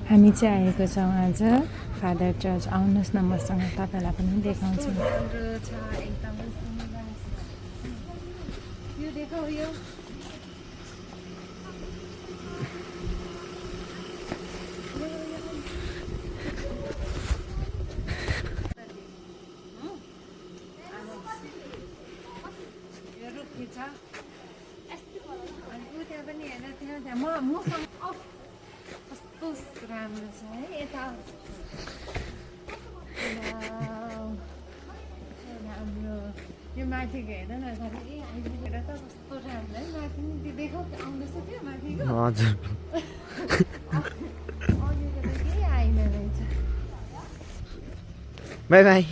हामी चाहिँ आएको छौँ आज फादर चर्च। आउनुहोस् न मसँग, तपाईँलाई पनि देखाउँछु। कस्तो राम्रो छ है यता राम्रो। यो माथिको हेर न आइपुगेर त कस्तो राम्रो है। माथि नि देखाउ आउँदैछ त्यो माथिको। हजुर अघिको त केही आएन रहेछ। By by.